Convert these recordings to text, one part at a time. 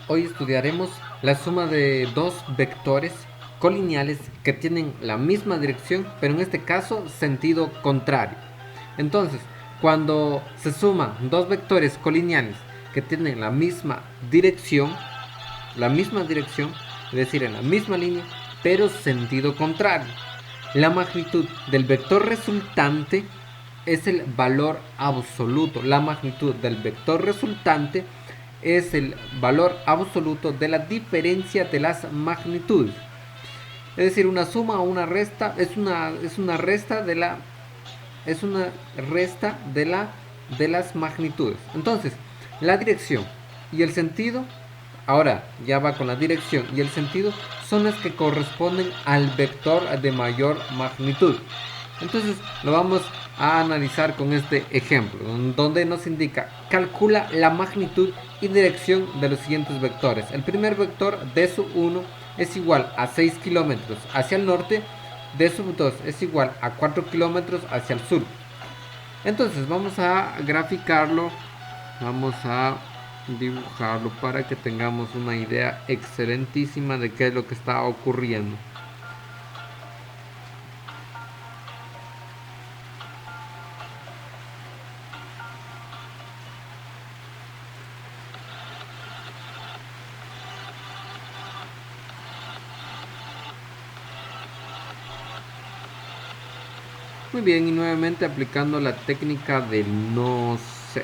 Hoy estudiaremos la suma de dos vectores colineales que tienen la misma dirección, pero en este caso sentido contrario. Entonces, cuando se suman dos vectores colineales que tienen la misma dirección, es decir, en la misma línea, pero sentido contrario, la magnitud del vector resultante es el valor absoluto. La magnitud del vector resultante es el valor absoluto de la diferencia de las magnitudes. Es decir, una suma o una resta es una resta de las magnitudes. Entonces, la dirección y el sentido, ahora ya va con la dirección y el sentido, son las que corresponden al vector de mayor magnitud. Entonces lo vamos a analizar con este ejemplo, donde nos indica: calcula la magnitud y dirección de los siguientes vectores. El primer vector d sub 1 es igual a 6 kilómetros hacia el norte, d sub 2 es igual a 4 kilómetros hacia el sur. Entonces vamos a graficarlo, vamos a dibujarlo para que tengamos una idea excelentísima de qué es lo que está ocurriendo. Muy bien, y nuevamente aplicando la técnica del no sé.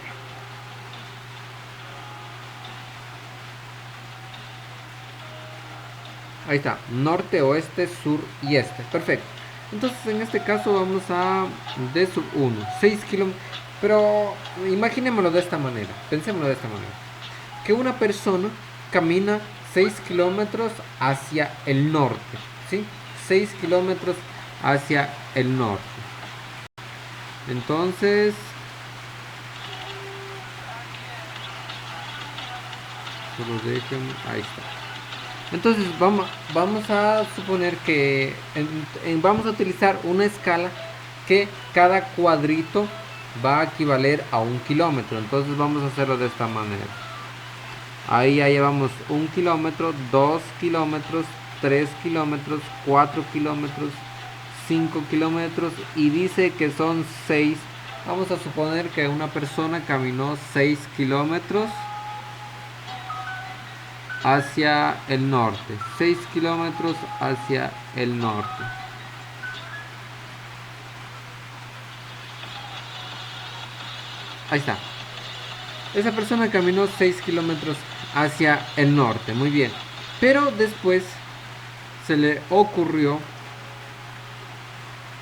Ahí está, norte, oeste, sur y este. Perfecto. Entonces en este caso vamos a d sub 1, 6 kilómetros. Pero imaginémoslo de esta manera, pensémoslo de esta manera. Que una persona camina 6 kilómetros hacia el norte, ¿sí? 6 kilómetros hacia el norte. Entonces, solo déjenme, ahí está. Entonces vamos a suponer que vamos a utilizar una escala que cada cuadrito va a equivaler a 1 kilómetro. Entonces vamos a hacerlo de esta manera. Ahí ya llevamos 1 kilómetro, 2 kilómetros, 3 kilómetros, 4 kilómetros, 5 kilómetros y dice que son 6. Vamos a suponer que una persona caminó 6 kilómetros hacia el norte, 6 kilómetros hacia el norte. Ahí está. Esa persona caminó 6 kilómetros hacia el norte, muy bien. Pero después se le ocurrió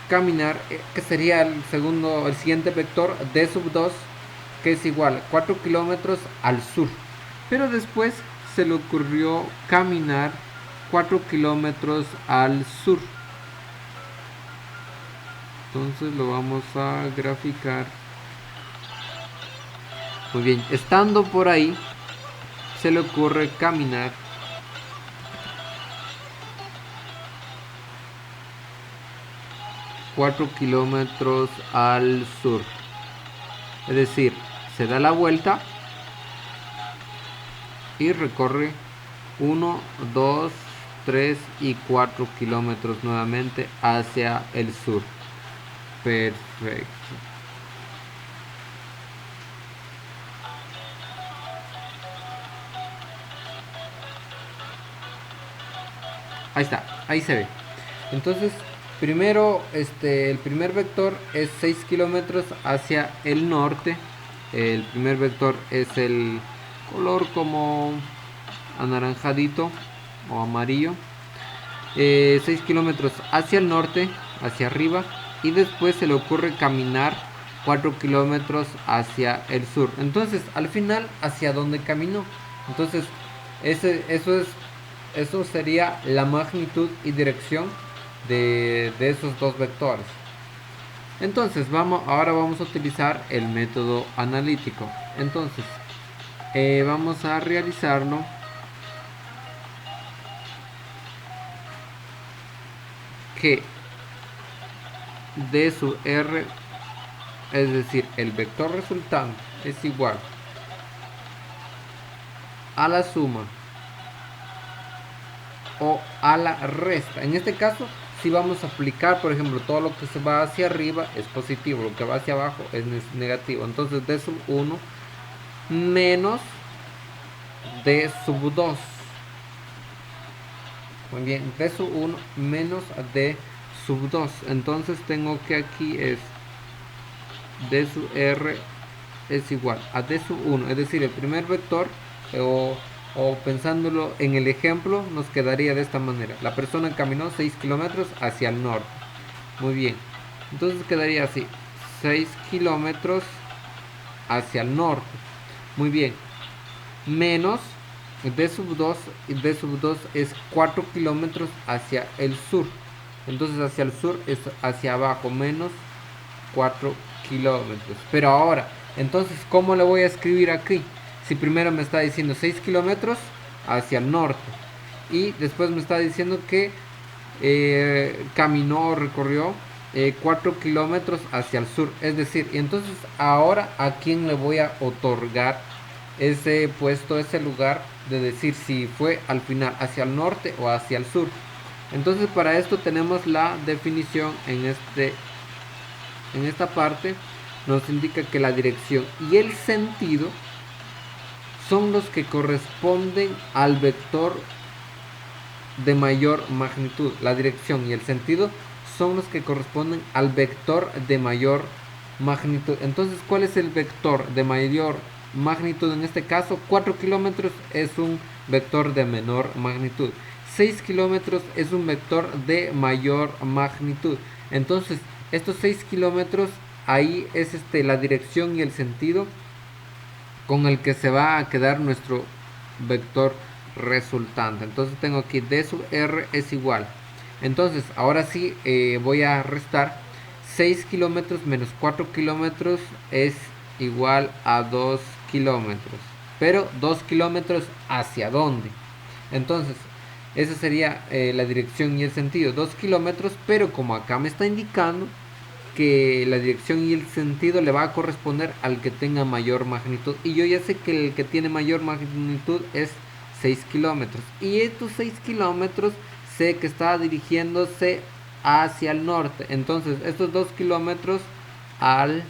caminar, que sería el siguiente vector d sub 2, que es igual a 4 kilómetros al sur. Pero después se le ocurrió caminar 4 kilómetros al sur. Entonces lo vamos a graficar. Muy bien, estando por ahí, se le ocurre caminar 4 kilómetros al sur. Es decir, se da la vuelta y recorre 1, 2, 3 y 4 kilómetros nuevamente hacia el sur. Perfecto. Ahí está, ahí se ve. Entonces, primero, el primer vector es 6 kilómetros hacia el norte. El primer vector es el color como anaranjadito o amarillo. 6 kilómetros hacia el norte, hacia arriba. Y después se le ocurre caminar 4 kilómetros hacia el sur. Entonces, al final, ¿hacia dónde caminó? Entonces, eso sería la magnitud y dirección de esos dos vectores. Entonces ahora vamos a utilizar el método analítico. Entonces vamos a realizarlo que d sub r, es decir, el vector resultante, es igual a la suma o a la resta. En este caso, si vamos a aplicar, por ejemplo, todo lo que se va hacia arriba es positivo, lo que va hacia abajo es negativo. Entonces d sub 1 menos d sub 2. Muy bien, d sub 1 menos d sub 2. Entonces tengo que aquí es d sub r es igual a d sub 1, es decir, el primer vector, o pensándolo en el ejemplo, nos quedaría de esta manera. La persona caminó 6 kilómetros hacia el norte. Muy bien, entonces quedaría así, 6 kilómetros hacia el norte. Muy bien, menos d sub 2, y d sub 2 es 4 kilómetros hacia el sur. Entonces hacia el sur es hacia abajo, menos 4 kilómetros. Pero ahora, entonces, ¿cómo le voy a escribir aquí? Si primero me está diciendo 6 kilómetros hacia el norte y después me está diciendo que caminó o recorrió 4 kilómetros hacia el sur. Es decir, y entonces ahora a quién le voy a otorgar ese puesto, ese lugar de decir si fue al final hacia el norte o hacia el sur. Entonces para esto tenemos la definición en esta parte. Nos indica que la dirección y el sentido son los que corresponden al vector de mayor magnitud. La dirección y el sentido son los que corresponden al vector de mayor magnitud. Entonces, ¿cuál es el vector de mayor magnitud? En este caso, 4 kilómetros es un vector de menor magnitud. 6 kilómetros es un vector de mayor magnitud. Entonces, estos 6 kilómetros, ahí es la dirección y el sentido con el que se va a quedar nuestro vector resultante. Entonces tengo aquí d sub r es igual. Entonces ahora sí voy a restar 6 kilómetros menos 4 kilómetros es igual a 2 kilómetros. Pero 2 kilómetros ¿hacia dónde? Entonces esa sería la dirección y el sentido. 2 kilómetros, pero como acá me está indicando que la dirección y el sentido le va a corresponder al que tenga mayor magnitud. Y yo ya sé que el que tiene mayor magnitud es 6 kilómetros. Y estos 6 kilómetros sé que está dirigiéndose hacia el norte. Entonces estos 2 kilómetros al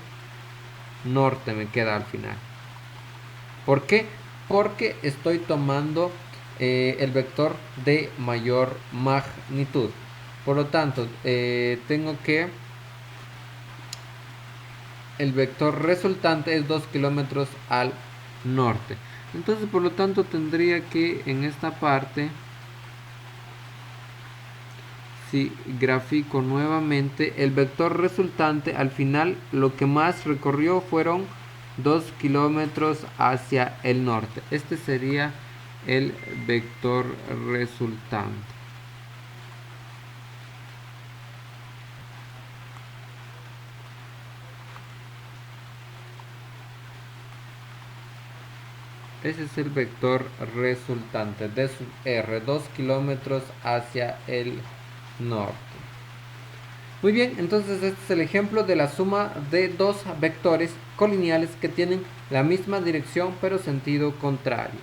norte me queda al final. ¿Por qué? Porque estoy tomando el vector de mayor magnitud. Por lo tanto, tengo que el vector resultante es 2 kilómetros al norte. Entonces, por lo tanto, tendría que en esta parte, si grafico nuevamente, el vector resultante al final lo que más recorrió fueron 2 kilómetros hacia el norte. Este sería el vector resultante. Ese es el vector resultante de sub r, 2 kilómetros hacia el norte. Muy bien, entonces este es el ejemplo de la suma de dos vectores colineales que tienen la misma dirección pero sentido contrario.